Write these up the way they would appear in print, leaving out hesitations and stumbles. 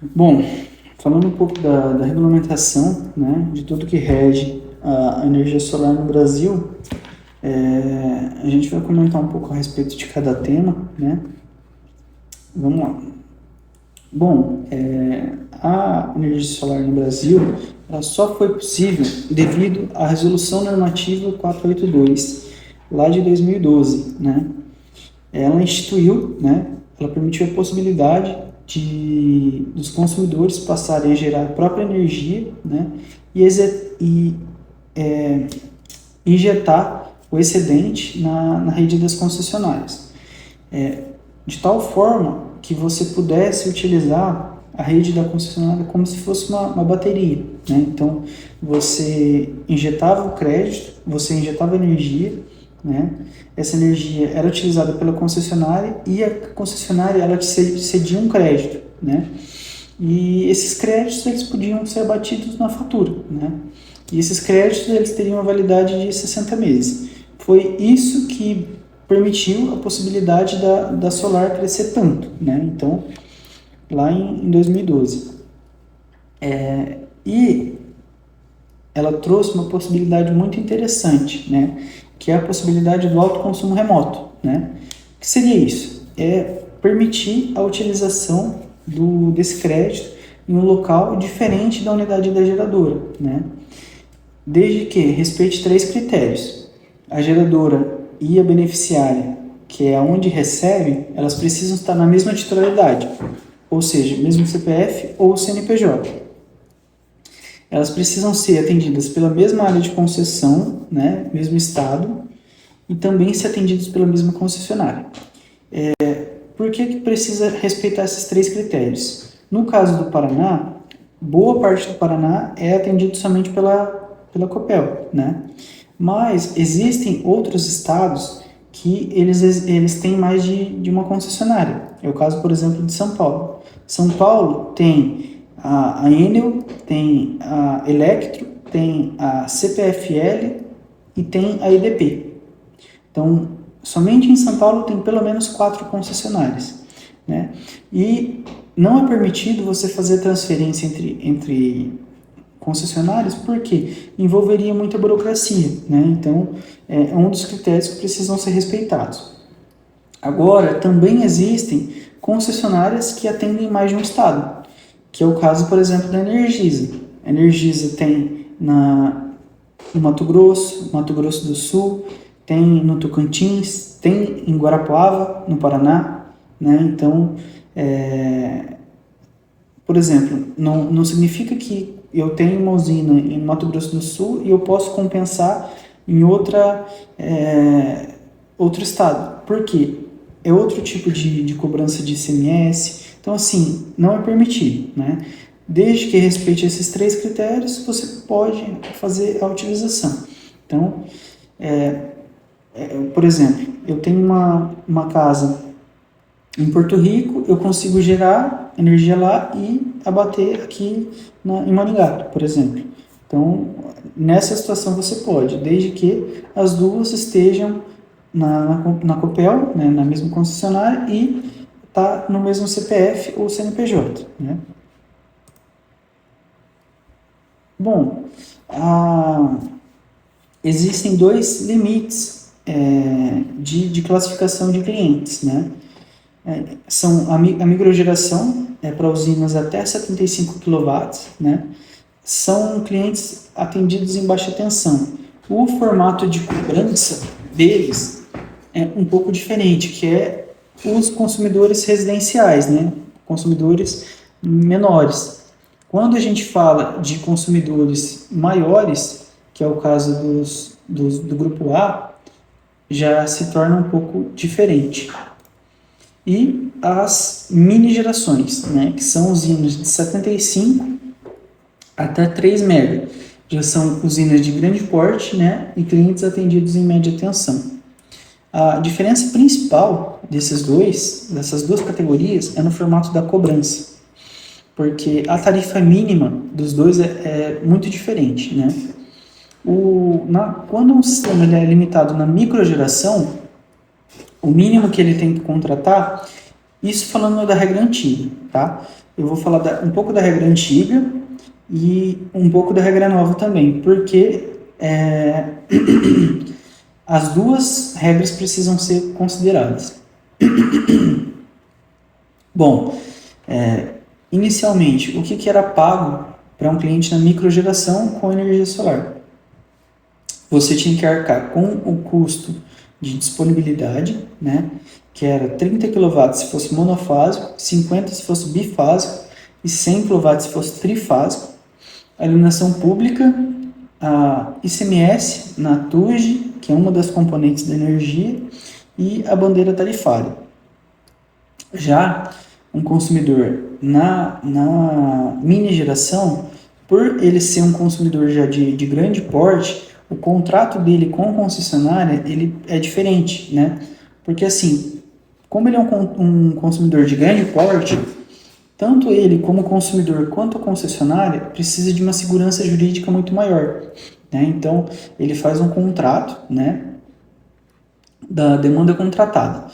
Bom, falando um pouco da regulamentação, né, de tudo que rege a energia solar no Brasil, a gente vai comentar um pouco a respeito de cada tema, né? Vamos lá. Bom, a energia solar no Brasil, ela só foi possível devido à Resolução Normativa 482, lá de 2012, né? Ela instituiu, né, ela permitiu a possibilidade dos consumidores passarem a gerar a própria energia, né, e injetar o excedente na rede das concessionárias, de tal forma que você pudesse utilizar a rede da concessionária como se fosse uma bateria, né? Então, você injetava o crédito, você injetava energia, né? Essa energia era utilizada pela concessionária e a concessionária ela te cedia um crédito, né? E esses créditos eles podiam ser abatidos na fatura, né? E esses créditos eles teriam uma validade de 60 meses. Foi isso que permitiu a possibilidade da solar crescer tanto, né? Então, lá em 2012. E ela trouxe uma possibilidade muito interessante, né? Que é a possibilidade do autoconsumo remoto, né? O que seria isso? É permitir a utilização desse crédito em um local diferente da unidade da geradora, né? Desde que respeite três critérios. A geradora e a beneficiária, que é onde recebe, elas precisam estar na mesma titularidade, ou seja, mesmo CPF ou CNPJ. Elas precisam ser atendidas pela mesma área de concessão, né, mesmo estado, e também ser atendidas pela mesma concessionária. Por que precisa respeitar esses três critérios? No caso do Paraná, boa parte do Paraná é atendido somente pela Copel, né? Mas existem outros estados que eles têm mais de uma concessionária. É o caso, por exemplo, de São Paulo. São Paulo tem a Enel, tem a Electro, tem a CPFL e tem a EDP. Então, somente em São Paulo tem pelo menos 4 concessionárias, né? E não é permitido você fazer transferência entre concessionárias porque envolveria muita burocracia, né? Então, é um dos critérios que precisam ser respeitados. Agora, também existem concessionárias que atendem mais de um estado, que é o caso, por exemplo, da Energisa. A Energisa tem no Mato Grosso do Sul, tem no Tocantins, tem em Guarapuava, no Paraná, né? Então, por exemplo, não significa que eu tenho uma usina em Mato Grosso do Sul e eu posso compensar em outro estado. Por quê? É outro tipo de cobrança de ICMS. Então, assim, não é permitido, né? Desde que respeite esses três critérios, você pode fazer a utilização. Então, por exemplo, eu tenho uma casa em Porto Rico, eu consigo gerar energia lá e abater aqui em Maringá, por exemplo. Então, nessa situação você pode, desde que as duas estejam na Copel, né, na mesma concessionária e tá no mesmo CPF ou CNPJ, né? Bom, existem dois limites de classificação de clientes, né? São a microgeração, para usinas até 75 kW, né? São clientes atendidos em baixa tensão. O formato de cobrança deles é um pouco diferente, que é os consumidores residenciais, né? Consumidores menores. Quando a gente fala de consumidores maiores, que é o caso do grupo A, já se torna um pouco diferente. E as mini gerações, né, que são usinas de 75 até 3 MW. Já são usinas de grande porte, né, e clientes atendidos em média tensão. A diferença principal dessas duas categorias é no formato da cobrança, porque a tarifa mínima dos dois é muito diferente, né? Quando um sistema ele é limitado na microgeração, o mínimo que ele tem que contratar, isso falando da regra antiga, tá? eu vou falar um pouco da regra antiga e um pouco da regra nova também, porque as duas regras precisam ser consideradas. Bom, inicialmente, o que era pago para um cliente na microgeração com energia solar? Você tinha que arcar com o custo de disponibilidade, né, que era 30 kW se fosse monofásico, 50 se fosse bifásico e 100 kW se fosse trifásico, a iluminação pública, a ICMS na TUG, que é uma das componentes da energia, e a bandeira tarifária. Já um consumidor na mini geração, por ele ser um consumidor já de grande porte, o contrato dele com a concessionária ele é diferente, né? Porque assim, como ele é um consumidor de grande porte, tanto ele como consumidor quanto a concessionária precisa de uma segurança jurídica muito maior, né? Então ele faz um contrato, né, da demanda contratada,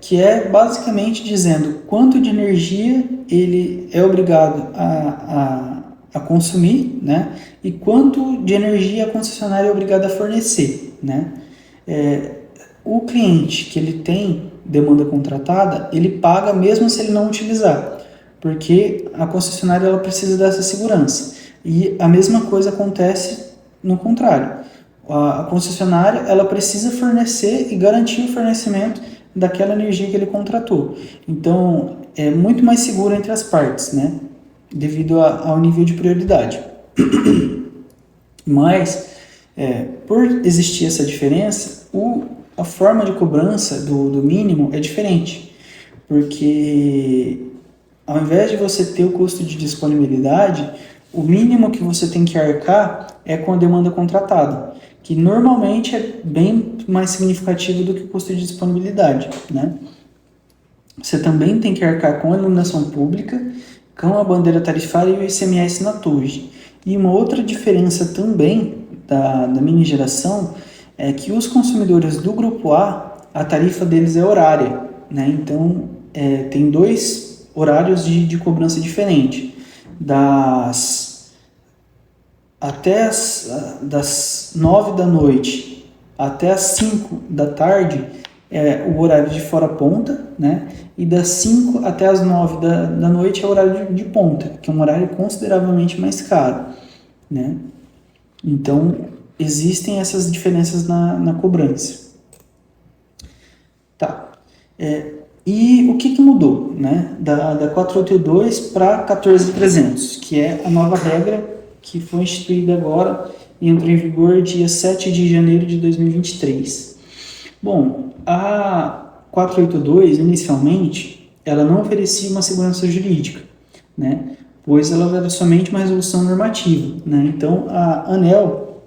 que é basicamente dizendo quanto de energia ele é obrigado a consumir, né, e quanto de energia a concessionária é obrigada a fornecer, né. O cliente que ele tem demanda contratada, ele paga mesmo se ele não utilizar, porque a concessionária ela precisa dessa segurança. E a mesma coisa acontece no contrário. A concessionária ela precisa fornecer e garantir o fornecimento daquela energia que ele contratou. Então, é muito mais seguro entre as partes, né? Devido ao nível de prioridade. Mas, por existir essa diferença, a forma de cobrança do mínimo é diferente, porque ao invés de você ter o custo de disponibilidade, o mínimo que você tem que arcar é com a demanda contratada, que normalmente é bem mais significativo do que o custo de disponibilidade, né? Você também tem que arcar com a iluminação pública, com a bandeira tarifária e o ICMS na TUG. E uma outra diferença também da mini geração é que os consumidores do grupo A tarifa deles é horária, né? Então, tem dois horários de cobrança diferente. Das 9 da noite até as 5 da tarde é o horário de fora ponta, né? E das 5 até as 9 da noite é o horário de ponta, que é um horário consideravelmente mais caro, né? Então, existem essas diferenças na cobrança. Tá. E o que mudou, né? Da 482 para 14300, que é a nova regra que foi instituída agora e entrou em vigor dia 7 de janeiro de 2023. Bom, a 482, inicialmente, ela não oferecia uma segurança jurídica, né? Pois ela era somente uma resolução normativa, né? Então, a ANEEL,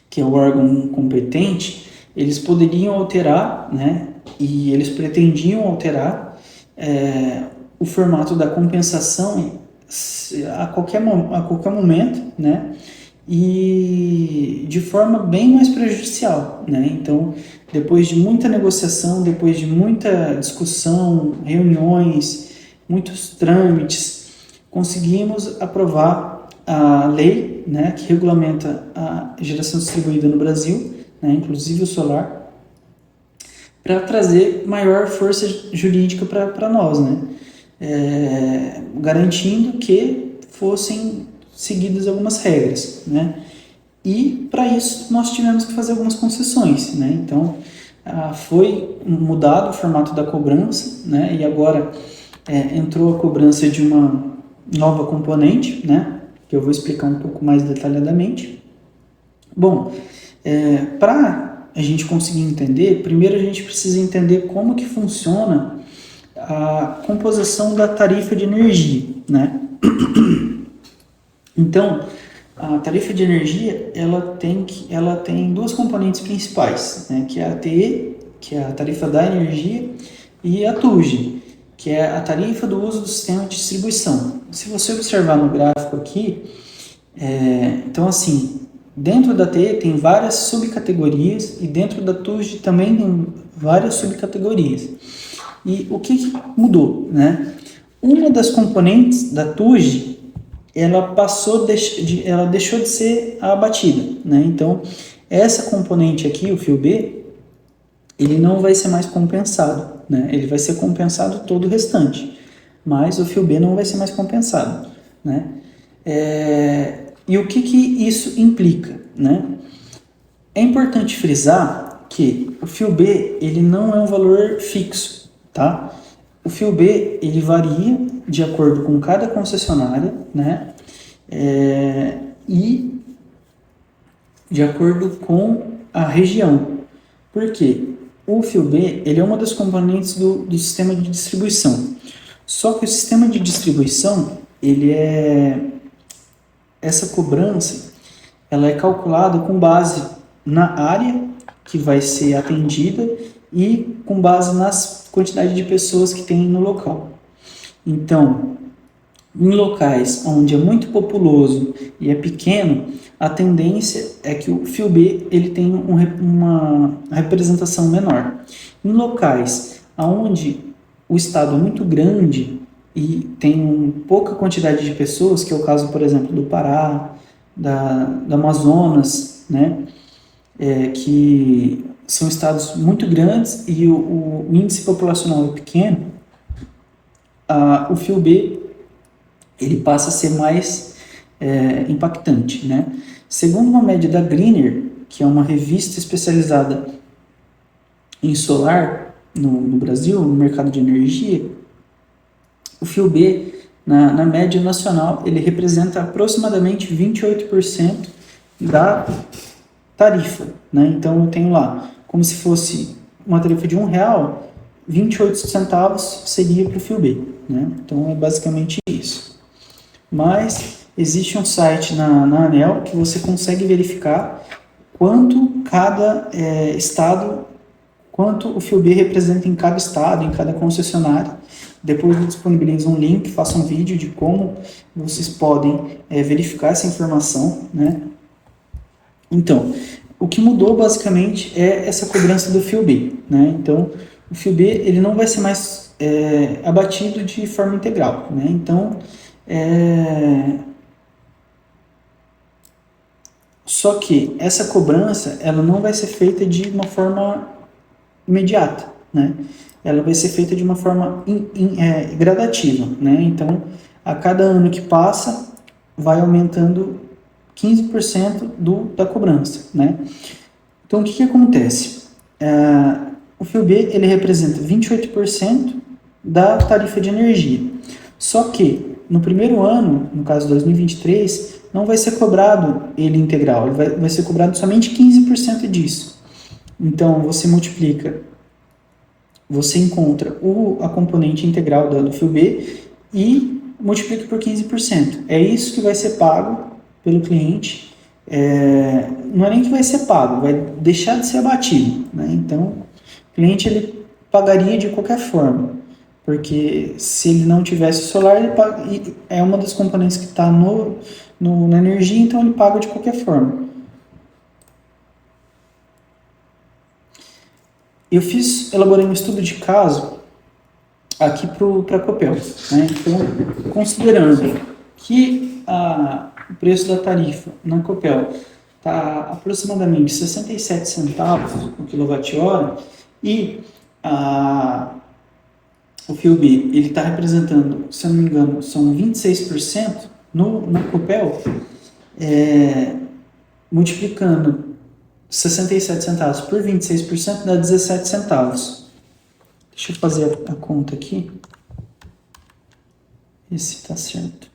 que é o órgão competente, eles poderiam alterar, né? E eles pretendiam alterar o formato da compensação a qualquer momento, né? E de forma bem mais prejudicial, né? Então, depois de muita negociação, depois de muita discussão, reuniões, muitos trâmites, conseguimos aprovar a lei, né, que regulamenta a geração distribuída no Brasil, né, inclusive o solar, para trazer maior força jurídica para nós, né? Garantindo que fossem seguidas algumas regras, né? E para isso nós tivemos que fazer algumas concessões, né? Então foi mudado o formato da cobrança, né? E agora entrou a cobrança de uma nova componente, né? Que eu vou explicar um pouco mais detalhadamente. Bom, para a gente conseguir entender, primeiro a gente precisa entender como que funciona a composição da tarifa de energia, né? Então, a tarifa de energia, ela tem duas componentes principais, né? Que é a ATE, que é a tarifa da energia, e a TUG, que é a tarifa do uso do sistema de distribuição. Se você observar no gráfico aqui, então assim, dentro da TE tem várias subcategorias e dentro da TUG também tem várias subcategorias. E o que mudou, né? uma das componentes da TUJ, ela ela deixou de ser abatida, né? Então, essa componente aqui, o fio B, ele não vai ser mais compensado, né? Ele vai ser compensado todo o restante, mas o fio B não vai ser mais compensado, né? E o que isso implica, né? É importante frisar que o fio B, ele não é um valor fixo, tá? O fio B, ele varia de acordo com cada concessionária, né? E de acordo com a região. Por quê? O fio B, ele é uma das componentes do sistema de distribuição. Só que o sistema de distribuição, essa cobrança, ela é calculada com base na área que vai ser atendida e com base nas quantidade de pessoas que tem no local. Então, em locais onde é muito populoso e é pequeno, a tendência é que o fio B ele tenha uma representação menor. Em locais onde o estado é muito grande e tem pouca quantidade de pessoas, que é o caso, por exemplo, do Pará, do Amazonas, né, que são estados muito grandes e o índice populacional é pequeno, o fio B ele passa a ser mais impactante, né? Segundo uma média da Greener, que é uma revista especializada em solar no Brasil, no mercado de energia, o fio B, na média nacional, ele representa aproximadamente 28% da tarifa, né? Então eu tenho lá, como se fosse uma tarifa de R$1, 28 centavos seria para o fio B, né? Então é basicamente isso. Mas existe um site na ANEEL que você consegue verificar quanto cada estado, quanto o fio B representa em cada estado, em cada concessionária. Depois eu disponibilizo um link, faço um vídeo de como vocês podem verificar essa informação, né? Então, o que mudou basicamente é essa cobrança do fio B, né? Então, o fio B ele não vai ser mais abatido de forma integral, né? Então, só que essa cobrança ela não vai ser feita de uma forma imediata, né? Ela vai ser feita de uma forma gradativa, né? Então, a cada ano que passa, vai aumentando 15% da cobrança, né? Então, o que acontece? O fio B, ele representa 28% da tarifa de energia. Só que, no primeiro ano, no caso 2023, não vai ser cobrado ele integral, ele vai ser cobrado somente 15% disso. Então, você multiplica, você encontra a componente integral do fio B e multiplica por 15%. É isso que vai ser pago pelo cliente. Não é nem que vai ser pago, vai deixar de ser abatido, né? Então, o cliente ele pagaria de qualquer forma, porque se ele não tivesse solar, ele paga, é uma das componentes que está na energia, então ele paga de qualquer forma. Elaborei um estudo de caso aqui para a Copel, né? Então, considerando que o preço da tarifa na Copel está aproximadamente 67 centavos por quilowatt-hora e o fio B ele está representando, se eu não me engano, são 26% na Copel, multiplicando 67 centavos por 26% dá 17 centavos. Deixa eu fazer a conta aqui. Ver se está certo.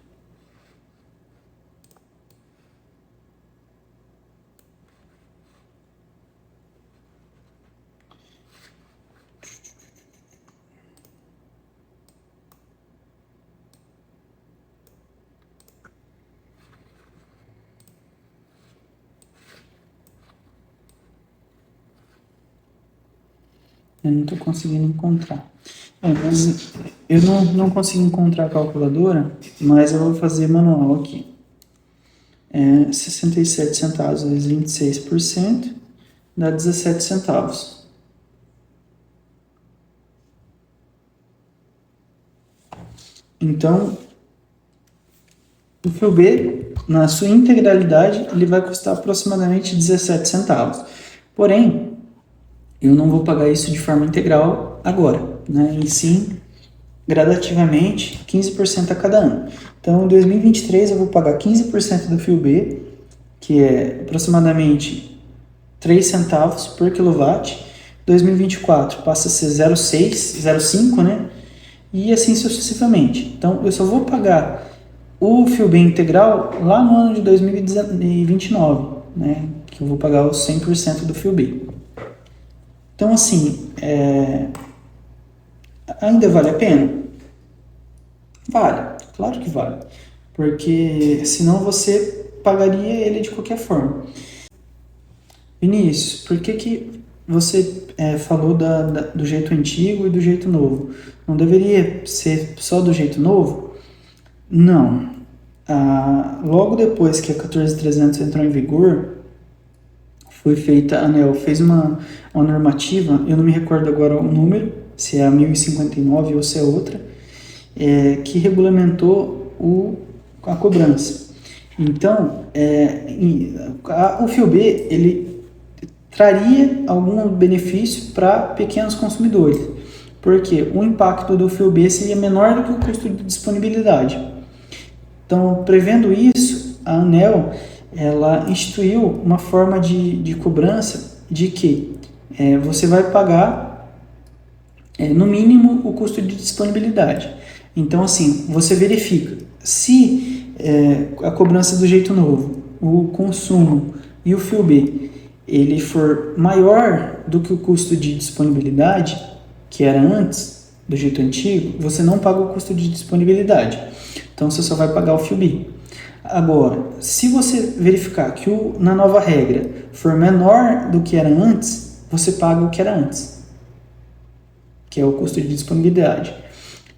Eu não estou conseguindo encontrar. Mas eu não consigo encontrar a calculadora, mas eu vou fazer manual aqui. 67 centavos vezes 26% dá 17 centavos. Então, o fio B, na sua integralidade, ele vai custar aproximadamente 17 centavos. Porém, eu não vou pagar isso de forma integral agora, né? E sim, gradativamente, 15% a cada ano. Então, em 2023, eu vou pagar 15% do fio B, que é aproximadamente 3 centavos por quilowatt. 2024 passa a ser 0,6, 0,5, né? E assim sucessivamente. Então, eu só vou pagar o fio B integral lá no ano de 2029, né? Que eu vou pagar os 100% do fio B. Então, assim, ainda vale a pena? Vale, claro que vale. Porque senão você pagaria ele de qualquer forma. Vinícius, por que você falou do jeito antigo e do jeito novo? Não deveria ser só do jeito novo? Não. Logo depois que a 14300 entrou em vigor, foi feita, a ANEEL fez uma normativa, eu não me recordo agora o número, se é a 1059 ou se é outra, que regulamentou a cobrança. Então, o fio B, ele traria algum benefício para pequenos consumidores, porque o impacto do fio B seria menor do que o custo de disponibilidade. Então, prevendo isso, a ANEEL ela instituiu uma forma de cobrança de que você vai pagar, no mínimo, o custo de disponibilidade. Então, assim, você verifica se a cobrança do jeito novo, o consumo e o fio B, ele for maior do que o custo de disponibilidade, que era antes, do jeito antigo, você não paga o custo de disponibilidade. Então, você só vai pagar o fio B. Agora, se você verificar que na nova regra for menor do que era antes, você paga o que era antes, que é o custo de disponibilidade.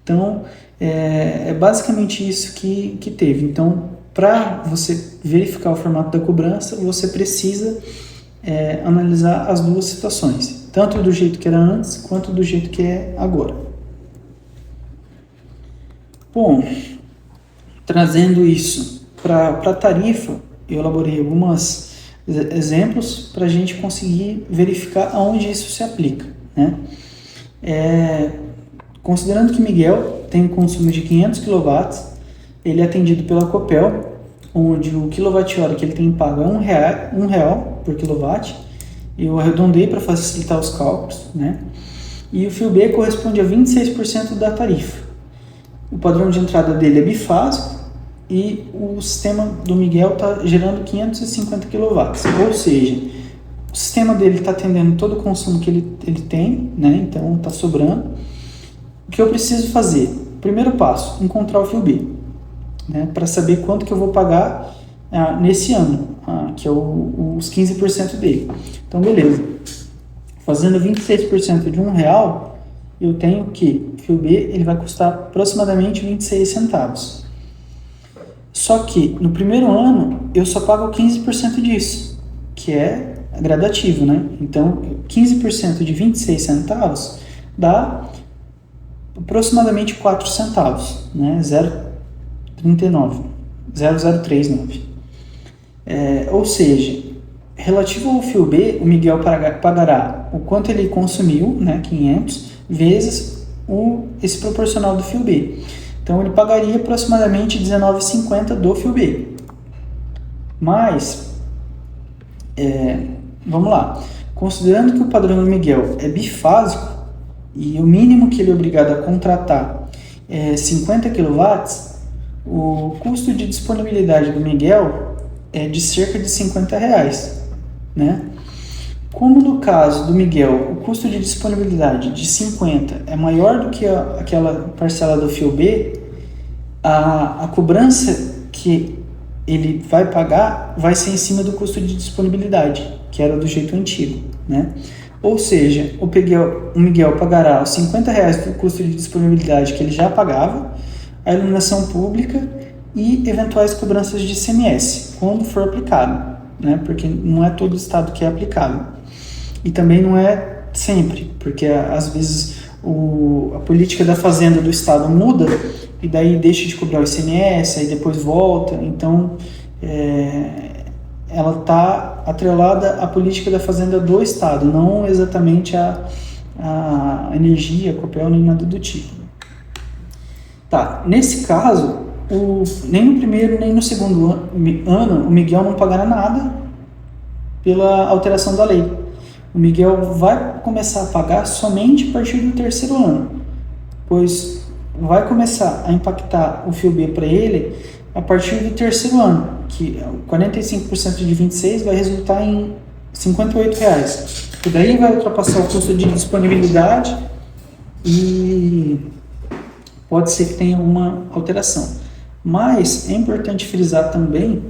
Então, é basicamente isso que teve. Então, para você verificar o formato da cobrança, você precisa analisar as duas situações, tanto do jeito que era antes, quanto do jeito que é agora. Bom, trazendo isso para a tarifa, eu elaborei alguns exemplos para a gente conseguir verificar aonde isso se aplica, né? Considerando que Miguel tem um consumo de 500 kW, ele é atendido pela Copel, onde o quilowatt-hora que ele tem pago é R$1 por quilowatt, eu arredondei para facilitar os cálculos, né? E o fio B corresponde a 26% da tarifa. O padrão de entrada dele é bifásico e o sistema do Miguel está gerando 550 kW, ou seja, o sistema dele está atendendo todo o consumo que ele tem, né? Então está sobrando. O que eu preciso fazer? Primeiro passo, encontrar o fio B, né? Para saber quanto que eu vou pagar nesse ano, que é os 15% dele. Então, beleza. Fazendo 26% de R$1, eu tenho que o fio B ele vai custar aproximadamente 26 centavos. Só que no primeiro ano eu só pago 15% disso, que é gradativo, né? Então, 15% de 26 centavos dá aproximadamente 4 centavos, né? 0,039. Ou seja, relativo ao fio B, o Miguel pagará o quanto ele consumiu, né, 500, vezes esse proporcional do fio B. Então, ele pagaria aproximadamente R$19,50 do fio B. Mas, vamos lá. Considerando que o padrão do Miguel é bifásico e o mínimo que ele é obrigado a contratar é 50 kW, o custo de disponibilidade do Miguel é de cerca de R$50, né? Como no caso do Miguel, o custo de disponibilidade de 50 é maior do que aquela parcela do fio B, a cobrança que ele vai pagar vai ser em cima do custo de disponibilidade, que era do jeito antigo, né? Ou seja, o Miguel pagará os R$50 do custo de disponibilidade que ele já pagava, a iluminação pública e eventuais cobranças de ICMS, quando for aplicado, né? Porque não é todo estado que é aplicável. E também não é sempre, porque às vezes a política da fazenda do estado muda e daí deixa de cobrar o ICMS, aí depois volta. Então, ela está atrelada à política da fazenda do Estado, não exatamente a energia, a Copel, nem nada do tipo. Tá, nesse caso, nem no primeiro nem no segundo ano o Miguel não pagará nada pela alteração da lei. O Miguel vai começar a pagar somente a partir do terceiro ano, pois vai começar a impactar o FIOB para ele a partir do terceiro ano, que 45% de 26 vai resultar em R$ 58. E daí vai ultrapassar o custo de disponibilidade e pode ser que tenha uma alteração. Mas é importante frisar também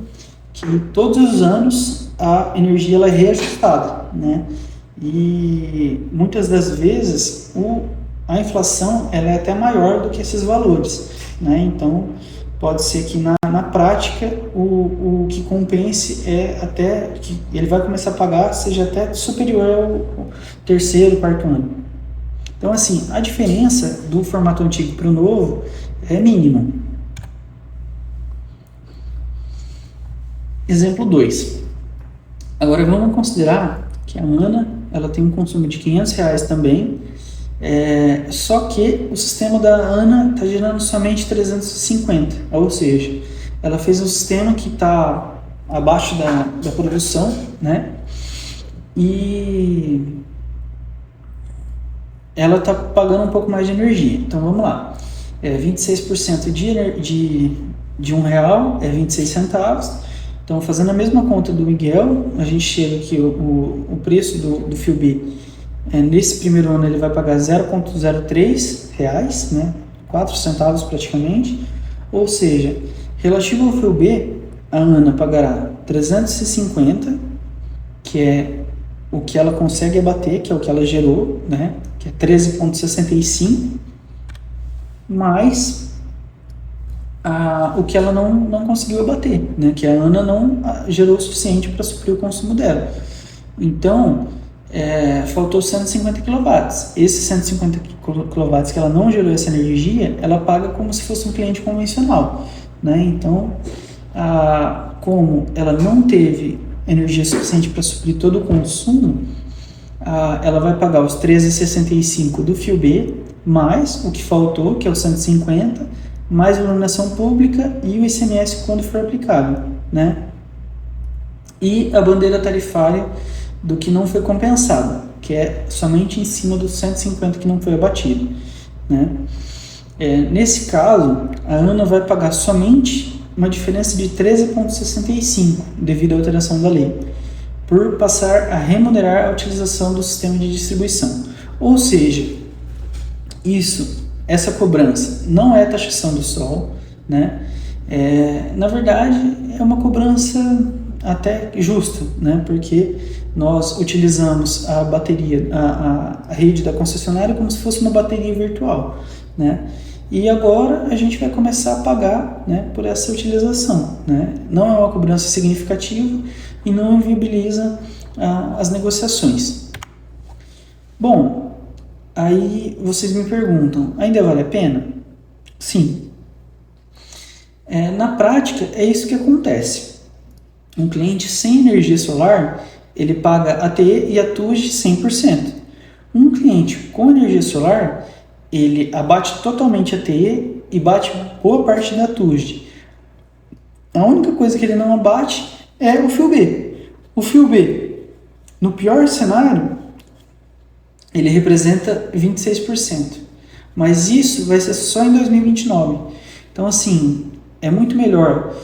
que todos os anos a energia ela é reajustada, né? E muitas das vezes a inflação ela é até maior do que esses valores, né? Então pode ser que na prática o que compense é até que ele vai começar a pagar seja até superior ao terceiro, quarto ano. Então assim, a diferença do formato antigo para o novo é mínima. Exemplo 2. Agora vamos considerar que a Ana ela tem um consumo de R$500 também, só que o sistema da Ana está gerando somente 350, ou seja, ela fez um sistema que está abaixo da produção, né? E ela está pagando um pouco mais de energia. Então vamos lá, 26% de R$1 é 26 centavos. Então, fazendo a mesma conta do Miguel, a gente chega que o preço do FIOB, nesse primeiro ano, ele vai pagar R$0,03, né? 4 centavos praticamente. Ou seja, relativo ao FIOB, a Ana pagará 350, que é o que ela consegue abater, que é o que ela gerou, né? Que é 13,65, mais o que ela não conseguiu abater, né? Que a Ana não gerou o suficiente para suprir o consumo dela. Então, faltou 150 kW. Esses 150 kW que ela não gerou essa energia, ela paga como se fosse um cliente convencional, né? Então, como ela não teve energia suficiente para suprir todo o consumo, ela vai pagar os 13,65 do FIOB, mais o que faltou, que é os 150, mais a iluminação pública e o ICMS quando for aplicado, né? E a bandeira tarifária do que não foi compensado, que é somente em cima dos 150 que não foi abatido, né? Nesse caso, a Ana vai pagar somente uma diferença de 13,65 devido à alteração da lei, por passar a remunerar a utilização do sistema de distribuição. Ou seja, essa cobrança não é taxação do sol, né? Na verdade, é uma cobrança até justa, né? Porque nós utilizamos a bateria, a rede da concessionária como se fosse uma bateria virtual, né? E agora a gente vai começar a pagar, né, por essa utilização, né? Não é uma cobrança significativa e não inviabiliza as negociações. Bom, aí vocês me perguntam, ainda vale a pena? Sim. Na prática, é isso que acontece. Um cliente sem energia solar, ele paga a TE e a TUSD 100%. Um cliente com energia solar, ele abate totalmente a TE e bate boa parte da TUSD. A única coisa que ele não abate é o FIOB. O FIOB, no pior cenário, ele representa 26%, mas isso vai ser só em 2029. Então, assim, é muito melhor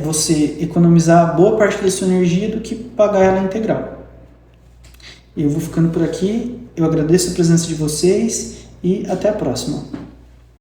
você economizar boa parte da sua energia do que pagar ela integral. Eu vou ficando por aqui, eu agradeço a presença de vocês e até a próxima.